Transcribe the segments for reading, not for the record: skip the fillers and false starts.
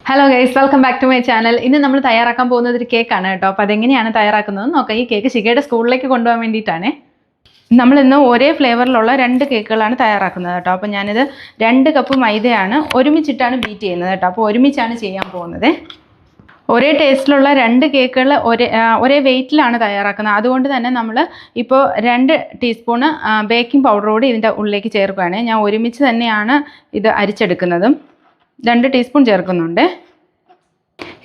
Hello guys, welcome back to my channel. ഇന്ന് നമ്മൾ തയ്യാറാക്കാൻ പോകുന്നത് ഒരു കേക്കാണ് കേട്ടോ. അപ്പോൾ അതെങ്ങനെയാണ് തയ്യാറാക്കുന്നത് നോക്കാം. ഈ കേക്ക് ശിഖയുടെ സ്കൂളിലേക്ക് കൊണ്ടുപോകാൻ വേണ്ടിയിട്ടാണ്. നമ്മളിന്ന് ഒരേ ഫ്ലേവറിലുള്ള 2 കേക്കുകളാണ് തയ്യാറാക്കുന്നത് കേട്ടോ. അപ്പോൾ ഞാനിത് 2 കപ്പ് മൈദയാണ് ഒരുമിച്ചിട്ടാണ് ബീറ്റ് ചെയ്യുന്നത് കേട്ടോ. അപ്പോൾ ഒരുമിച്ചാണ് ചെയ്യാൻ പോകുന്നത്. ഒരേ ടേസ്റ്റിലുള്ള 2 കേക്കുകൾ ഒരേ വെയിറ്റിലാണ് തയ്യാറാക്കുന്നത്. അതുകൊണ്ട് തന്നെ നമ്മൾ ഇപ്പോൾ 2 ടീസ്പൂണ് ബേക്കിംഗ് പൗഡർ കൂടി ഇതിൻ്റെ ഉള്ളിലേക്ക് ചേർക്കുകയാണ്. ഞാൻ ഒരുമിച്ച് തന്നെയാണ് ഇത് അരിച്ചെടുക്കുന്നതും. 2 ടീസ്പൂൺ ചേർക്കുന്നുണ്ട്.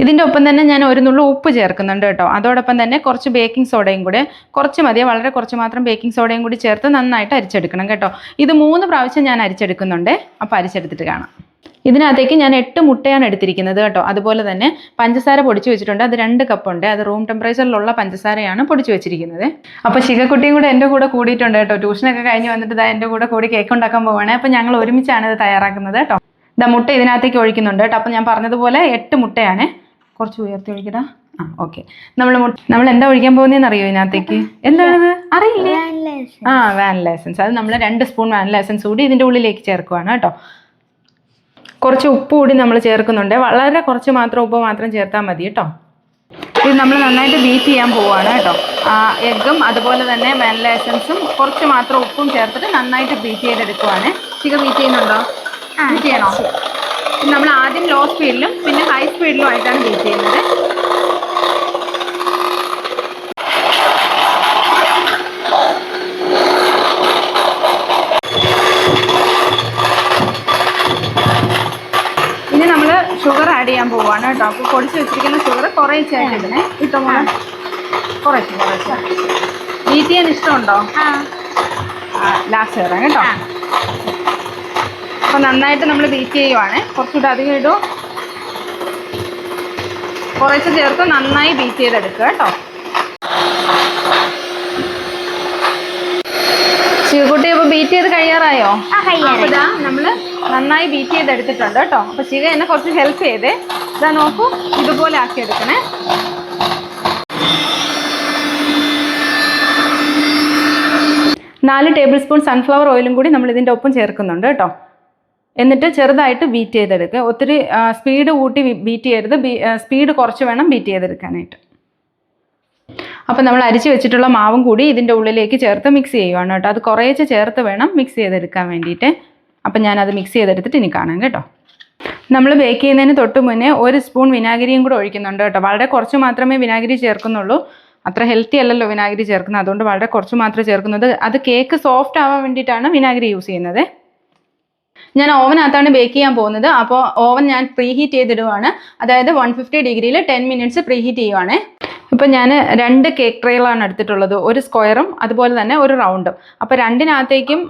ഇതിൻ്റെ ഒപ്പം തന്നെ ഞാൻ ഒരു നുള്ളു ഉപ്പ് ചേർക്കുന്നുണ്ട് കേട്ടോ. അതോടൊപ്പം തന്നെ കുറച്ച് ബേക്കിംഗ് സോഡയും കൂടെ, കുറച്ച് മതി, വളരെ കുറച്ച് മാത്രം ബേക്കിംഗ് സോഡയും കൂടി ചേർത്ത് നന്നായിട്ട് അരിച്ചെടുക്കണം കേട്ടോ. ഇത് 3 പ്രാവശ്യം ഞാൻ അരിച്ചെടുക്കുന്നുണ്ട്. അപ്പോൾ അരിച്ചെടുത്തിട്ട് കാണാം. ഇതിനകത്തേക്ക് ഞാൻ 8 മുട്ടയാണ് എടുത്തിരിക്കുന്നത് കേട്ടോ. അതുപോലെ തന്നെ പഞ്ചസാര പൊടിച്ച് വെച്ചിട്ടുണ്ട്. അത് 2 കപ്പുണ്ട്. അത് റൂം ടെമ്പറേച്ചറിലുള്ള പഞ്ചസാരയാണ് പൊടിച്ച് വെച്ചിരിക്കുന്നത്. അപ്പോൾ ശിഖക്കുട്ടിയും കൂടെ എൻ്റെ കൂടെ കൂടിയിട്ടുണ്ട് കേട്ടോ. ട്യൂഷനൊക്കെ കഴിഞ്ഞ് വന്നിട്ട് എൻ്റെ കൂടെ കൂടി കേക്ക് ഉണ്ടാക്കാൻ പോവുകയാണ്. അപ്പോൾ ഞങ്ങൾ ഒരുമിച്ചാണ് ഇത് തയ്യാറാക്കുന്നത് കേട്ടോ. മുട്ട ഇതിനകത്തേക്ക് ഒഴിക്കുന്നുണ്ട് കേട്ടോ. അപ്പം ഞാൻ പറഞ്ഞതുപോലെ 8 മുട്ടയാണ്. കുറച്ച് ഉയർത്തി ഒഴിക്കടാ. ഓക്കെ. നമ്മൾ എന്താ ഒഴിക്കാൻ പോകുന്നതെന്ന് അറിയോ ഇതിനകത്തേക്ക്? എന്താണത് അറിയില്ലേ? Vanilla essence. അത് നമ്മൾ 2 സ്പൂൺ വാനില എസൻസ് കൂടി ഇതിൻ്റെ ഉള്ളിലേക്ക് ചേർക്കുവാണ് കേട്ടോ. കുറച്ച് ഉപ്പ് കൂടി നമ്മൾ ചേർക്കുന്നുണ്ട്. വളരെ കുറച്ച് മാത്രം ഉപ്പ് മാത്രം ചേർത്താൽ മതി കേട്ടോ. ഇത് നമ്മൾ നന്നായിട്ട് ബീറ്റ് ചെയ്യാൻ പോവുകയാണ് കേട്ടോ. എഗ്ഗും അതുപോലെ തന്നെ വാനില എസൻസും കുറച്ച് മാത്രം ഉപ്പും ചേർത്തിട്ട് നന്നായിട്ട് ബീറ്റ് ചെയ്തെടുക്കുവാണ്. ചിക്കൻ ബീറ്റ് ചെയ്യുന്നുണ്ടോ? ബീറ്റ് ചെയ്യണോ? നമ്മൾ ആദ്യം ലോ സ്പീഡിലും പിന്നെ ഹൈ സ്പീഡിലും ആയിട്ടാണ് ബീറ്റ് ചെയ്യുന്നത്. ഇനി നമ്മൾ ഷുഗർ ആഡ് ചെയ്യാൻ പോവുകയാണ് കേട്ടോ. അപ്പോൾ പൊടിച്ച് വെച്ചിരിക്കുന്ന ഷുഗർ കുറേശ്ശായിട്ട് ഇടണേ. ഇട്ടോളൂ. കുറച്ച് ബീറ്റ് ചെയ്യാൻ ഇഷ്ടമുണ്ടോ? ലാസ്റ്റ് തരാം കേട്ടോ. അപ്പോൾ നന്നായിട്ട് നമ്മൾ ബീറ്റ് ചെയ്യുവാണ്. കുറച്ചുകൂടെ അധികം ഇടും, കുറച്ച് ചേർത്ത് നന്നായി ബീറ്റ് ചെയ്തെടുക്കുക കേട്ടോ. ശിവകുട്ടി അപ്പോൾ ബീറ്റ് ചെയ്ത് കഴിയാറായോ? അപ്പോൾ ഇതാ നമ്മൾ നന്നായി ബീറ്റ് ചെയ്തെടുത്തിട്ടുണ്ട് കേട്ടോ. അപ്പോൾ ശിവ എന്നെ കുറച്ച് ഹെൽപ്പ് ചെയ്തേ. ഇതാ നോക്കൂ, ഇതുപോലെ ആക്കി എടുക്കണേ. നാല് ടേബിൾ സ്പൂൺ സൺഫ്ലവർ ഓയിലും കൂടി നമ്മൾ ഇതിൻ്റെ ഒപ്പം ചേർക്കുന്നുണ്ട് കേട്ടോ. എന്നിട്ട് ചെറുതായിട്ട് ബീറ്റ് ചെയ്തെടുക്കുക. ഒത്തിരി സ്പീഡ് കൂട്ടി ബീറ്റ് ചെയ്യരുത്. സ്പീഡ് കുറച്ച് വേണം ബീറ്റ് ചെയ്തെടുക്കാനായിട്ട്. അപ്പോൾ നമ്മൾ അരിച്ച് വെച്ചിട്ടുള്ള മാവും കൂടി ഇതിൻ്റെ ഉള്ളിലേക്ക് ചേർത്ത് മിക്സ് ചെയ്യുവാണ് കേട്ടോ. അത് കുറേശ്ശെ ചേർത്ത് വേണം മിക്സ് ചെയ്തെടുക്കാൻ വേണ്ടിയിട്ട്. അപ്പം ഞാനത് മിക്സ് ചെയ്തെടുത്തിട്ട് ഇനി കാണാം കേട്ടോ. നമ്മൾ ബേക്ക് ചെയ്യുന്നതിന് തൊട്ട് മുന്നേ 1 സ്പൂൺ വിനാഗിരിയും കൂടെ ഒഴിക്കുന്നുണ്ട് കേട്ടോ. വളരെ കുറച്ച് മാത്രമേ വിനാഗിരി ചേർക്കുന്നുള്ളൂ. അത്ര ഹെൽത്തി അല്ലല്ലോ വിനാഗിരി ചേർക്കുന്നത്. അതുകൊണ്ട് വളരെ കുറച്ച് മാത്രമേ ചേർക്കുന്നത്. അത് കേക്ക് സോഫ്റ്റ് ആവാൻ വേണ്ടിയിട്ടാണ് വിനാഗിരി യൂസ് ചെയ്യുന്നത്. ഞാൻ ഓവനകത്താണ് ബേക്ക് ചെയ്യാൻ പോകുന്നത്. അപ്പോൾ ഓവൻ ഞാൻ പ്രീ ഹീറ്റ് ചെയ്തിടുവാണ്. അതായത് 150 ഡിഗ്രിയിൽ 10 മിനിറ്റ്സ് പ്രീ ഹീറ്റ് ചെയ്യുവാണ്. ഇപ്പോൾ ഞാൻ 2 കേക്ക് ട്രേകളാണ് എടുത്തിട്ടുള്ളത്. ഒരു സ്ക്വയറും അതുപോലെ തന്നെ ഒരു റൗണ്ടും. അപ്പോൾ രണ്ടിനകത്തേക്കും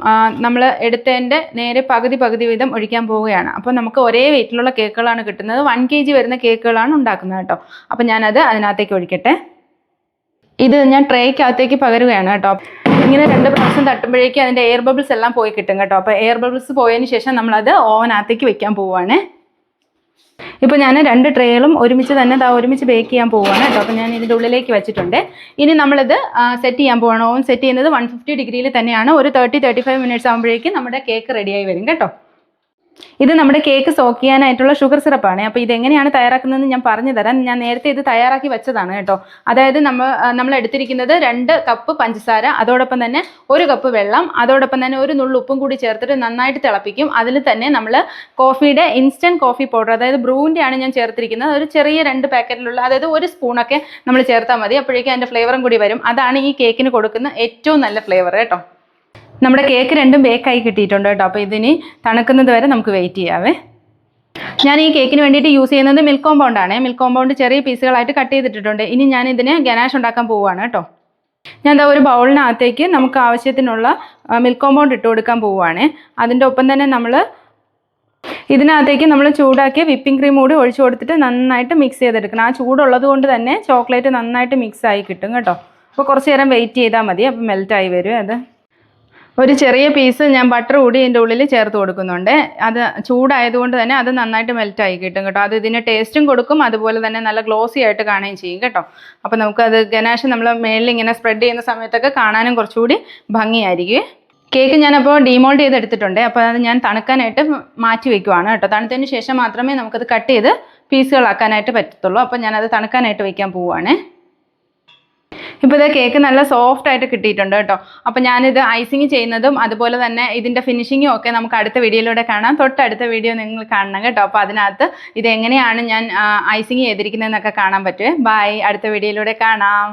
നമ്മൾ എടുത്തതിൻ്റെ നേരെ പകുതി വീതം ഒഴിക്കാൻ പോവുകയാണ്. അപ്പോൾ നമുക്ക് ഒരേ വെയിറ്റിലുള്ള കേക്കുകളാണ് കിട്ടുന്നത്. 1 kg വരുന്ന കേക്കുകളാണ് ഉണ്ടാക്കുന്നത് കേട്ടോ. അപ്പോൾ ഞാനത് അതിനകത്തേക്ക് ഒഴിക്കട്ടെ. ഇത് ഞാൻ ട്രേക്കകത്തേക്ക് പകരുകയാണ് കേട്ടോ. ഇങ്ങനെ 2 പ്രാവശ്യം തട്ടുമ്പോഴേക്കും അതിൻ്റെ എയർ ബബിൾസ് എല്ലാം പോയി കിട്ടും കേട്ടോ. അപ്പോൾ എയർ ബബിൾസ് പോയതിന് ശേഷം നമ്മളത് ഓവനകത്തേക്ക് വെക്കാൻ പോവുകയാണ്. ഇപ്പോൾ ഞാൻ 2 ട്രേകളും ഒരുമിച്ച് ബേക്ക് ചെയ്യാൻ പോവുകയാണ് കേട്ടോ. അപ്പോൾ ഞാൻ ഇതിൻ്റെ ഉള്ളിലേക്ക് വെച്ചിട്ടുണ്ട്. ഇനി നമ്മളിത് സെറ്റ് ചെയ്യാൻ പോവുകയാണ്. ഓവൻ സെറ്റ് ചെയ്യുന്നത് 150 ഡിഗ്രിയിൽ തന്നെയാണ്. ഒരു 30-35 മിനിറ്റ്സ് ആകുമ്പോഴേക്കും നമ്മുടെ കേക്ക് റെഡിയായി വരും കേട്ടോ. ഇത് നമ്മുടെ കേക്ക് സോക്ക് ചെയ്യാനായിട്ടുള്ള ഷുഗർ സിറപ്പാണ്. അപ്പോൾ ഇതെങ്ങനെയാണ് തയ്യാറാക്കുന്നതെന്ന് ഞാൻ പറഞ്ഞു തരാം. ഞാൻ നേരത്തെ ഇത് തയ്യാറാക്കി വെച്ചതാണ് കേട്ടോ. അതായത് നമ്മൾ എടുത്തിരിക്കുന്നത് 2 കപ്പ് പഞ്ചസാര, അതോടൊപ്പം തന്നെ 1 കപ്പ് വെള്ളം, അതോടൊപ്പം തന്നെ ഒരു നുള്ളു ഉപ്പും കൂടി ചേർത്തിട്ട് നന്നായിട്ട് തിളപ്പിക്കും. അതിൽ തന്നെ നമ്മൾ കോഫിയുടെ ഇൻസ്റ്റൻറ്റ് കോഫി പൗഡർ, അതായത് ബ്രൂവിൻ്റെ ആണ് ഞാൻ ചേർത്തിരിക്കുന്നത്. ഒരു ചെറിയ 2 പാക്കറ്റിലുള്ള, അതായത് 1 സ്പൂണൊക്കെ നമ്മൾ ചേർത്താൽ മതി. അപ്പോഴേക്കും അതിൻ്റെ ഫ്ലേവറും കൂടി വരും. അതാണ് ഈ കേക്കിന് കൊടുക്കുന്ന ഏറ്റവും നല്ല ഫ്ലേവർ കേട്ടോ. നമ്മുടെ കേക്ക് 2 ബേക്കായി കിട്ടിയിട്ടുണ്ട് കേട്ടോ. അപ്പോൾ ഇതിനി തണുക്കുന്നത് വരെ നമുക്ക് വെയിറ്റ് ചെയ്യാവേ. ഞാൻ ഈ കേക്കിന് വേണ്ടിയിട്ട് യൂസ് ചെയ്യുന്നത് മിൽക്ക് കോമ്പൗണ്ടാണ്. മിൽക്ക് കോമ്പൗണ്ട് ചെറിയ പീസുകളായിട്ട് കട്ട് ചെയ്തിട്ടിട്ടുണ്ട്. ഇനി ഞാൻ ഇതിന് ഗനാഷ് ഉണ്ടാക്കാൻ പോവുകയാണ് കേട്ടോ. ഞാൻ എന്താ ഒരു ബൗളിനകത്തേക്ക് നമുക്ക് ആവശ്യത്തിനുള്ള മിൽക്ക് കോമ്പൗണ്ട് ഇട്ട് കൊടുക്കാൻ പോവുകയാണ്. അതിൻ്റെ ഒപ്പം തന്നെ ഇതിനകത്തേക്ക് നമ്മൾ ചൂടാക്കിയ വിപ്പിംഗ് ക്രീം കൂടി ഒഴിച്ചു കൊടുത്തിട്ട് നന്നായിട്ട് മിക്സ് ചെയ്തെടുക്കണം. ആ ചൂടുള്ളത് കൊണ്ട് തന്നെ ചോക്ലേറ്റ് നന്നായിട്ട് മിക്സ് ആയി കിട്ടും കേട്ടോ. അപ്പോൾ കുറച്ച് നേരം വെയിറ്റ് ചെയ്താൽ മതി. അപ്പോൾ മെൽറ്റായി വരും. അത് ഒരു ചെറിയ പീസ് ഞാൻ ബട്ടർ കൂടി ഇതിൻ്റെ ഉള്ളിൽ ചേർത്ത് കൊടുക്കുന്നുണ്ട്. അത് ചൂടായതുകൊണ്ട് തന്നെ അത് നന്നായിട്ട് മെൽറ്റായി കിട്ടും കേട്ടോ. അത് ഇതിന് ടേസ്റ്റും കൊടുക്കും, അതുപോലെ തന്നെ നല്ല ഗ്ലോസി ആയിട്ട് കാണുകയും ചെയ്യും കേട്ടോ. അപ്പോൾ നമുക്കത് ഗനാഷ് നമ്മൾ മേളിൽ ഇങ്ങനെ സ്പ്രെഡ് ചെയ്യുന്ന സമയത്തൊക്കെ കാണാനും കുറച്ചുകൂടി ഭംഗിയായിരിക്കും. കേക്ക് ഞാനപ്പോൾ ഡീമോൾഡ് ചെയ്തെടുത്തിട്ടുണ്ട്. അപ്പോൾ അത് ഞാൻ തണുക്കാനായിട്ട് മാറ്റി വെക്കുവാണ് കേട്ടോ. തണുത്തതിന് ശേഷം മാത്രമേ നമുക്കത് കട്ട് ചെയ്ത് പീസുകളാക്കാനായിട്ട് പറ്റത്തുള്ളൂ. അപ്പോൾ ഞാനത് തണുക്കാനായിട്ട് വയ്ക്കാൻ പോവുകയാണേ. ഇപ്പോൾ ഇത് കേക്ക് നല്ല സോഫ്റ്റ് ആയിട്ട് കിട്ടിയിട്ടുണ്ട് കേട്ടോ. അപ്പോൾ ഞാനിത് ഐസിങ് ചെയ്യുന്നതും അതുപോലെ തന്നെ ഇതിൻ്റെ ഫിനിഷിങ്ങും ഒക്കെ നമുക്ക് അടുത്ത വീഡിയോയിലൂടെ കാണാം. തൊട്ടടുത്ത വീഡിയോ നിങ്ങൾ കാണണം കേട്ടോ. അപ്പോൾ അതിനകത്ത് ഇത് എങ്ങനെയാണ് ഞാൻ ഐസിങ് ചെയ്തിരിക്കുന്നതെന്നൊക്കെ കാണാൻ പറ്റുമേ. ബൈ, അടുത്ത വീഡിയോയിലൂടെ കാണാം.